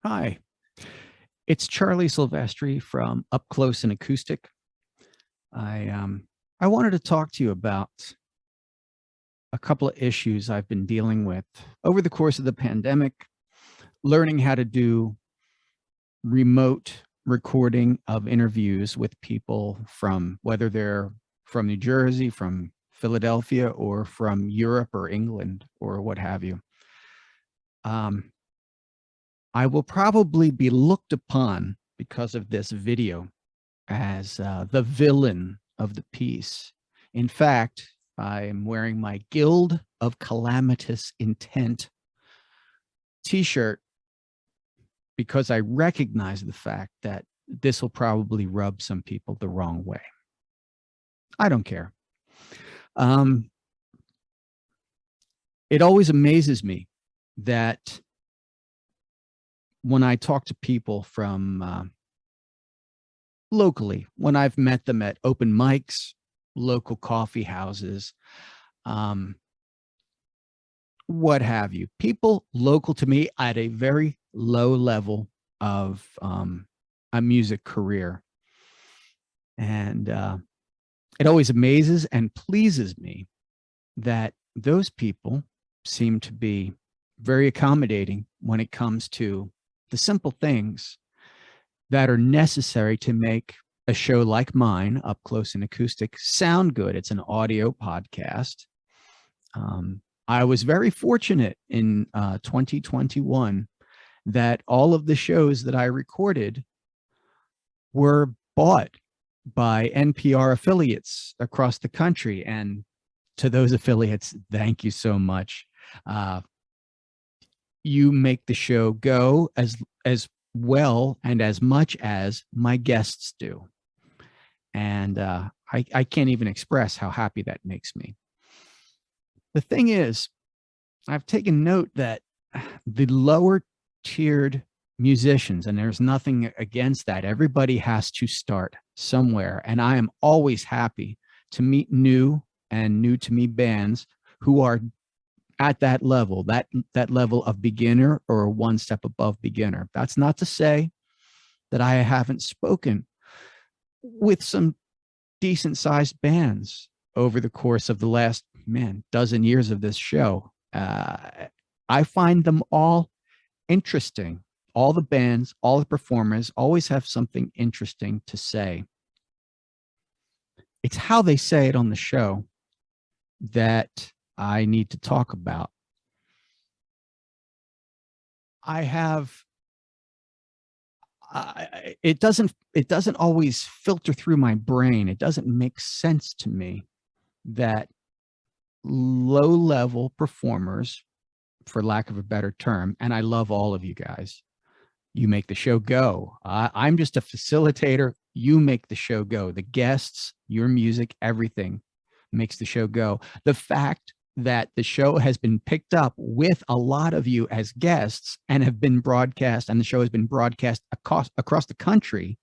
Hi, it's Charlie Silvestri from Up Close and Acoustic. I wanted to talk to you about a couple of issues I've been dealing with over the course of the pandemic, learning how to do remote recording of interviews with people from whether they're from New Jersey, from Philadelphia, or from Europe or England or what have you. I will probably be looked upon because of this video as the villain of the piece. In fact, I am wearing my Guild of Calamitous Intent t-shirt because I recognize the fact that this will probably rub some people the wrong way. I don't care. It always amazes me that when I talk to people from locally, when I've met them at open mics, local coffee houses, what have you, people local to me at a very low level of a music career. And it always amazes and pleases me that those people seem to be very accommodating when it comes to the simple things that are necessary to make a show like mine, Up Close and Acoustic, sound good. It's an audio podcast. I was very fortunate in 2021 that all of the shows that I recorded were bought by NPR affiliates across the country. And to those affiliates, thank you so much. You make the show go as well and as much as my guests do. And I can't even express how happy that makes me. The thing is, I've taken note that the lower tiered musicians, and there's nothing against that, everybody has to start somewhere. And I am always happy to meet new and new to me bands who are at that level, that level of beginner or one step above beginner. That's not to say that I haven't spoken with some decent sized bands over the course of the last, dozen years of this show. I find them all interesting. All the bands, all the performers always have something interesting to say. It's how they say it on the show that I need to talk about. It doesn't always filter through my brain. It doesn't make sense to me that low level performers, for lack of a better term, and I love all of you guys, you make the show go. I'm just a facilitator. You make the show go. The guests, your music, everything makes the show go. The fact that the show has been picked up with a lot of you as guests and have been broadcast, and the show has been broadcast across the country,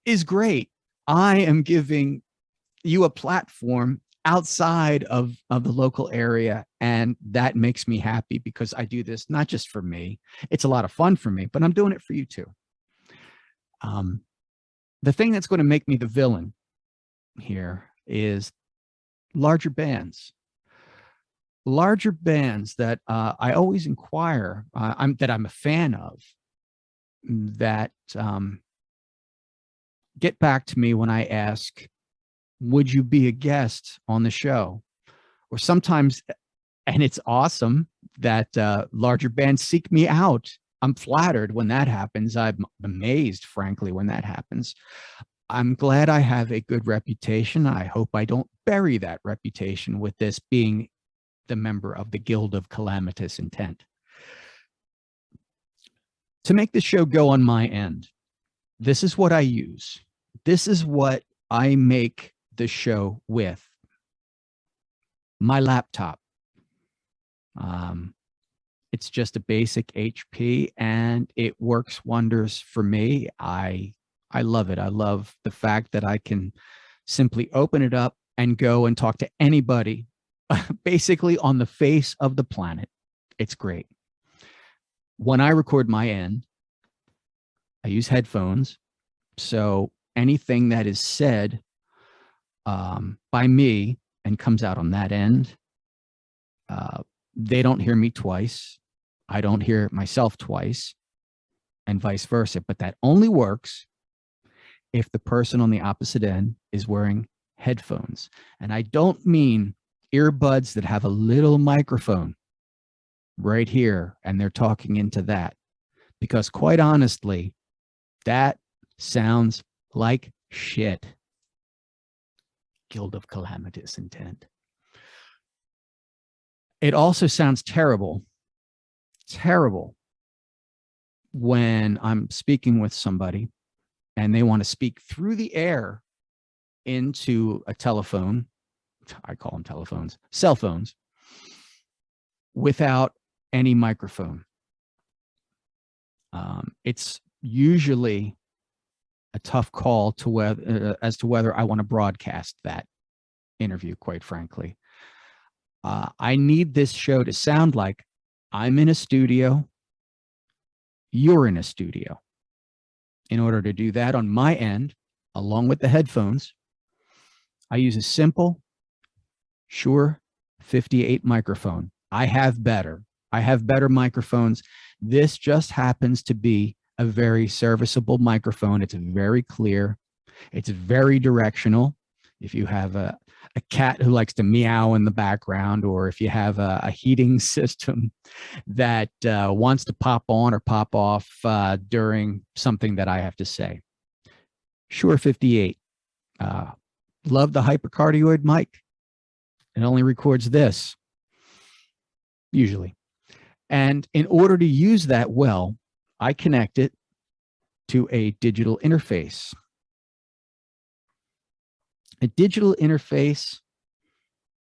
is great. I am giving you a platform outside of the local area, and that makes me happy because I do this not just for me. It's a lot of fun for me, but I'm doing it for you too. The thing that's going to make me the villain here is larger bands that I always inquire, that I'm a fan of, that get back to me when I ask, would you be a guest on the show? Or sometimes, and it's awesome that larger bands seek me out. I'm flattered when that happens. I'm amazed, frankly, when that happens. I'm glad I have a good reputation. I hope I don't bury that reputation with this being the member of the Guild of Calamitous Intent. To make the show go on my end, this is what I use. This is what I make the show with. My laptop. It's just a basic HP and it works wonders for me. I love it. I love the fact that I can simply open it up and go and talk to anybody basically on the face of the planet. It's great. When I record my end, I use headphones. So anything that is said by me and comes out on that end, they don't hear me twice. I don't hear myself twice, and vice versa. But that only works if the person on the opposite end is wearing headphones. And I don't mean earbuds that have a little microphone right here and they're talking into that, because quite honestly, that sounds like shit. Guild of calamitous intent. It also sounds terrible when I'm speaking with somebody and they want to speak through the air into a telephone. I call them telephones, cell phones, without any microphone. It's usually a tough call to whether, as to whether I want to broadcast that interview, quite frankly. I need this show to sound like I'm in a studio, you're in a studio. In order to do that on my end, along with the headphones, I use a simple Shure 58 microphone. I have better microphones. This just happens to be a very serviceable microphone. It's very clear. It's very directional. If you have a cat who likes to meow in the background, or if you have a heating system that wants to pop on or pop off during something that I have to say. Shure 58. Love the hypercardioid mic. It only records this, usually. And in order to use that well, I connect it to a digital interface. A digital interface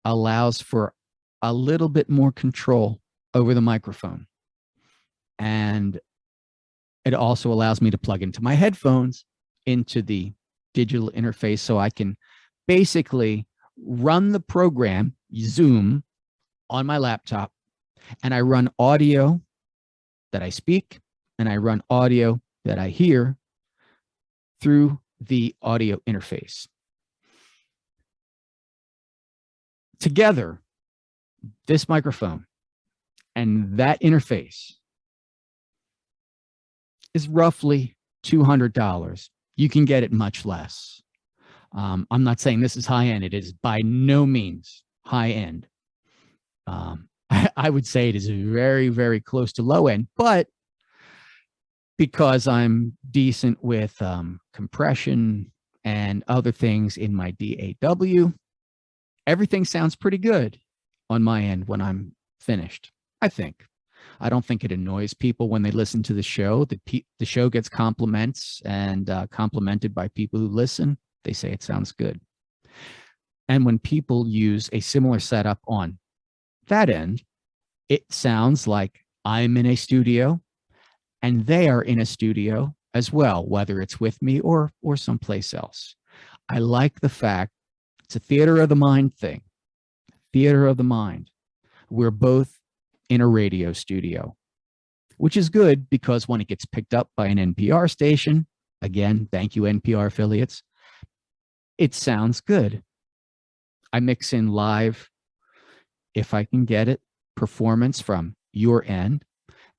allows for a little bit more control over the microphone. And it also allows me to plug into my headphones into the digital interface, so I can basically run the program Zoom on my laptop, and I run audio that I speak and I run audio that I hear through the audio interface. Together, this microphone and that interface is roughly $200. You can get it much less. I'm not saying this is high end. It is by no means high end. I would say it is very, very close to low end, but because I'm decent with compression and other things in my DAW, everything sounds pretty good on my end when I'm finished, I think. I don't think it annoys people when they listen to the show. The show gets compliments and complimented by people who listen. They say it sounds good. And when people use a similar setup on that end, it sounds like I'm in a studio and they are in a studio as well, whether it's with me or someplace else. I like the fact it's a theater of the mind thing. Theater of the mind. We're both in a radio studio, which is good because when it gets picked up by an NPR station, again, thank you, NPR affiliates, it sounds good. I mix in live, if I can get it, performance from your end.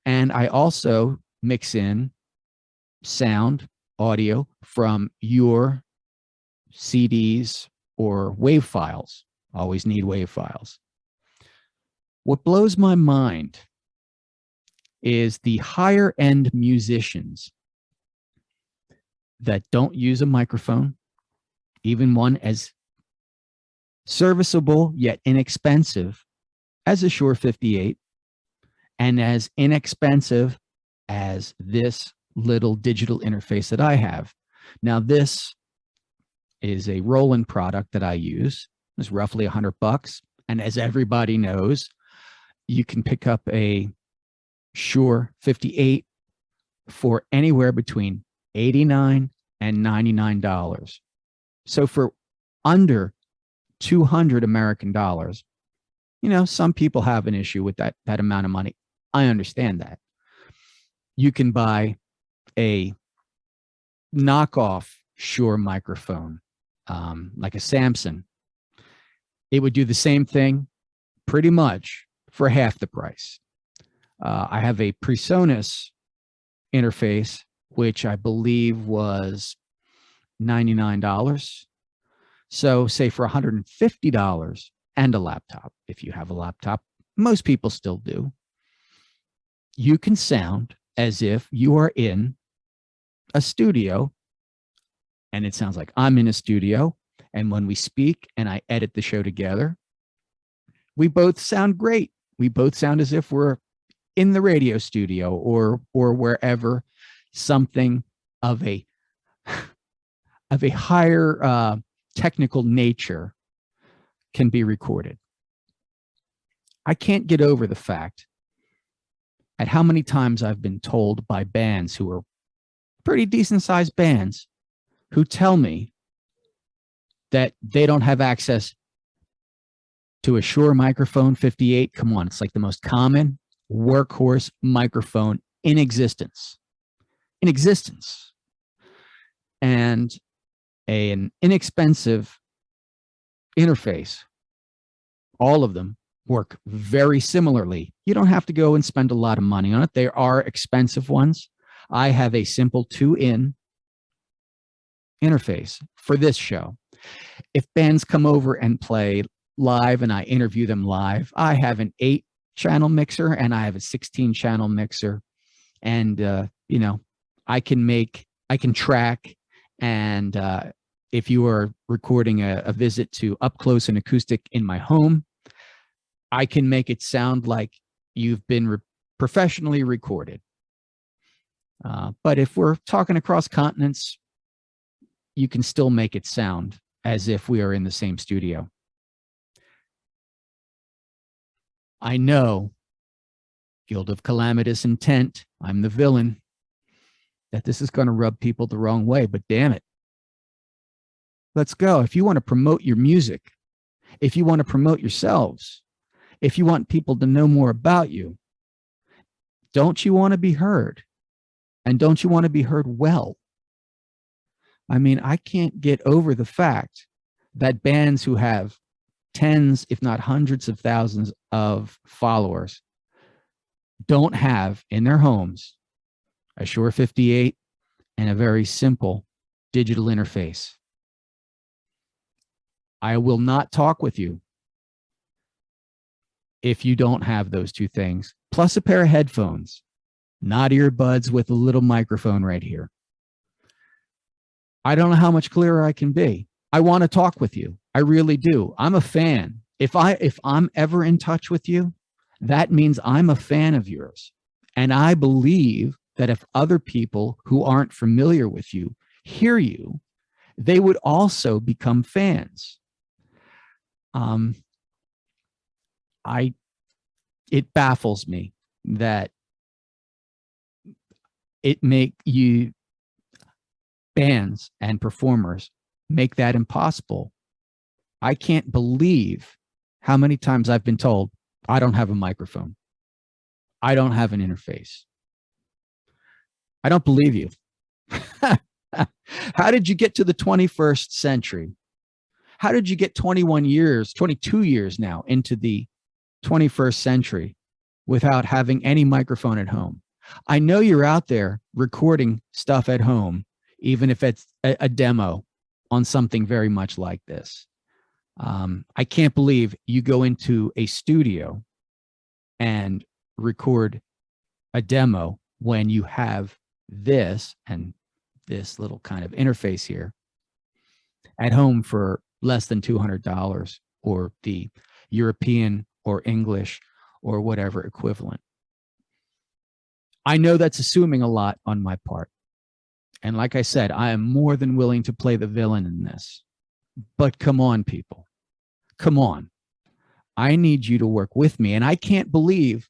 And I also mix in sound, audio from your CDs or WAV files. Always need WAV files. What blows my mind is the higher end musicians that don't use a microphone, even one as serviceable yet inexpensive as a Shure 58 and as inexpensive as this little digital interface that I have. Now, this is a Roland product that I use. It's roughly $100. And as everybody knows, you can pick up a Shure 58 for anywhere between $89 and $99. So for under 200 American dollars, you know, some people have an issue with that amount of money. I understand that. You can buy a knockoff Shure microphone, like a Samson. It would do the same thing pretty much for half the price. I have a PreSonus interface, which I believe was $99. So say for $150 and a laptop, if you have a laptop, most people still do, you can sound as if you are in a studio, and it sounds like I'm in a studio. And when we speak and I edit the show together, we both sound great. We both sound as if we're in the radio studio or wherever something of a higher technical nature can be recorded. I can't get over the fact at how many times I've been told by bands who are pretty decent sized bands who tell me that they don't have access to a Shure microphone 58. Come on, it's like the most common workhorse microphone in existence. In existence. And an inexpensive interface, all of them work very similarly. You don't have to go and spend a lot of money on it. There are expensive ones. I have a simple 2-in interface for this show. If bands come over and play live and I interview them live, I have an 8-channel mixer and I have a 16-channel mixer. And, I can track. And if you are recording a visit to Up Close and Acoustic in my home, I can make it sound like you've been professionally recorded. But if we're talking across continents, you can still make it sound as if we are in the same studio. I know, guilt of calamitous intent, I'm the villain, that this is going to rub people the wrong way, but damn it. Let's go. If you want to promote your music, if you want to promote yourselves, if you want people to know more about you, don't you want to be heard? And don't you want to be heard well? I mean, I can't get over the fact that bands who have tens, if not hundreds of thousands of followers don't have in their homes a Shure 58 and a very simple digital interface. I will not talk with you if you don't have those two things, plus a pair of headphones, not earbuds with a little microphone right here. I don't know how much clearer I can be. I want to talk with you. I really do. I'm a fan. If I'm ever in touch with you, that means I'm a fan of yours. And I believe that if other people who aren't familiar with you hear you, they would also become fans. It baffles me that bands and performers make that impossible. I can't believe how many times I've been told, I don't have a microphone. I don't have an interface. I don't believe you. How did you get to the 21st century? How did you get 22 years now into the 21st century without having any microphone at home? I know you're out there recording stuff at home, even if it's a demo on something very much like this. I can't believe you go into a studio and record a demo when you have this and this little kind of interface here at home for less than $200 or the European or English or whatever equivalent. I know that's assuming a lot on my part. And like I said, I am more than willing to play the villain in this. But come on, people. Come on. I need you to work with me. And I can't believe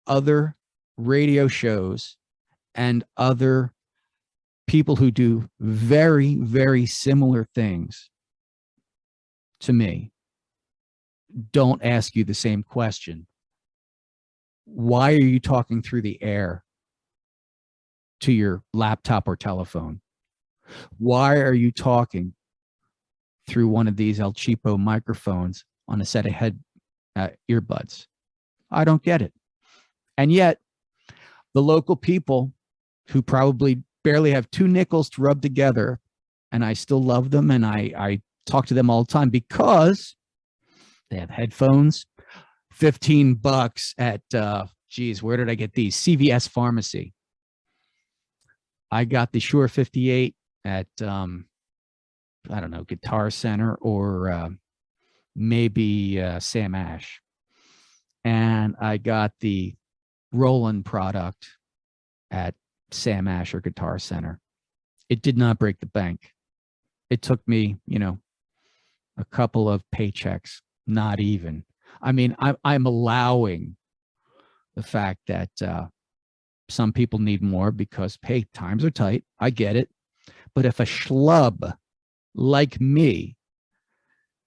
other radio shows and other people who do very, very similar things to me don't ask you the same question. Why are you talking through the air? to your laptop or telephone? Why are you talking through one of these El Cheapo microphones on a set of earbuds? I don't get it. And yet, the local people who probably barely have 2 nickels to rub together, and I still love them, and I talk to them all the time because they have headphones, $15 at, geez, where did I get these? CVS Pharmacy. I got the Shure 58 at, I don't know, Guitar Center or maybe Sam Ash. And I got the Roland product at Sam Ash or Guitar Center. It did not break the bank. It took me, a couple of paychecks, not even. I mean, I'm allowing the fact that some people need more because, hey, times are tight. I get it. But if a schlub like me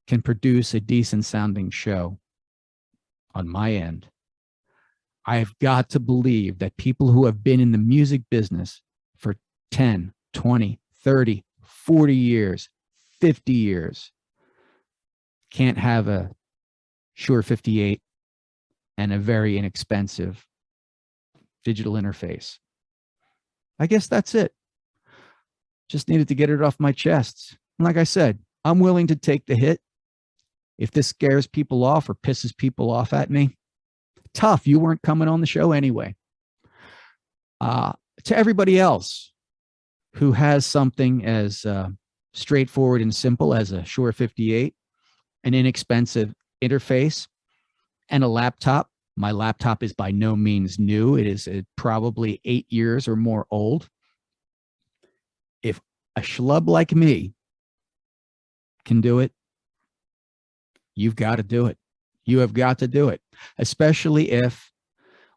can produce a decent sounding show on my end, I've got to believe that people who have been in the music business for 10, 20, 30, 40 years, 50 years can't have a Shure 58 and a very inexpensive digital interface. I guess that's it. Just needed to get it off my chest. And like I said, I'm willing to take the hit. If this scares people off or pisses people off at me, tough. You weren't coming on the show anyway. To everybody else who has something as straightforward and simple as a Shure 58, an inexpensive interface, and a laptop. My laptop is by no means new. It is probably 8 years or more old. If a schlub like me can do it, you've got to do it. You have got to do it, especially if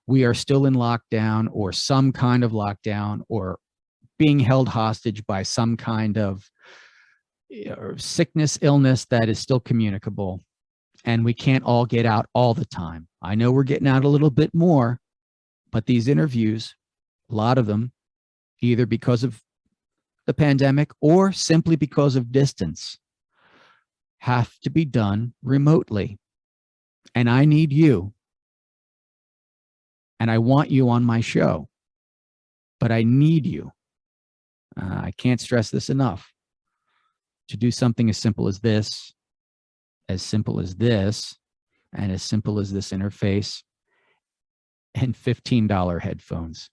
we are still in lockdown or some kind of lockdown or being held hostage by some kind of sickness, illness that is still communicable. And we can't all get out all the time. I know we're getting out a little bit more, but these interviews, a lot of them, either because of the pandemic or simply because of distance, have to be done remotely. And I need you. And I want you on my show. But I need you. I can't stress this enough. To do something as simple as this, as simple as this, and as simple as this interface, and $15 headphones.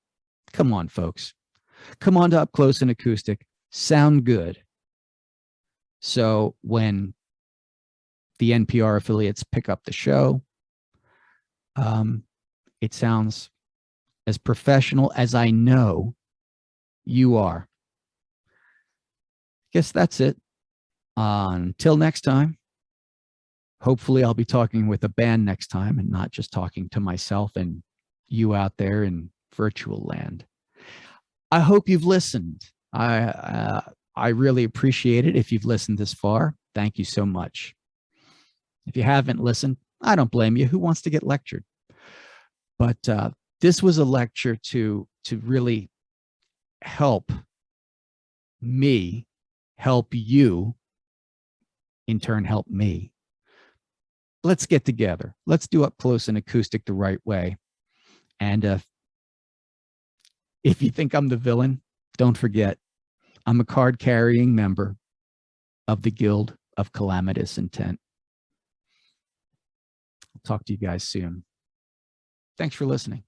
Come on, folks. Come on to Up Close and Acoustic. Sound good. So when the NPR affiliates pick up the show, it sounds as professional as I know you are. Guess that's it. Until next time, hopefully I'll be talking with a band next time and not just talking to myself and you out there in virtual land. I hope you've listened. I really appreciate it. If you've listened this far, thank you so much. If you haven't listened, I don't blame you. Who wants to get lectured? But this was a lecture to really help me, help you, in turn help me. Let's get together. Let's do Up Close and Acoustic the right way. And if you think I'm the villain, don't forget, I'm a card-carrying member of the Guild of Calamitous Intent. I'll talk to you guys soon. Thanks for listening.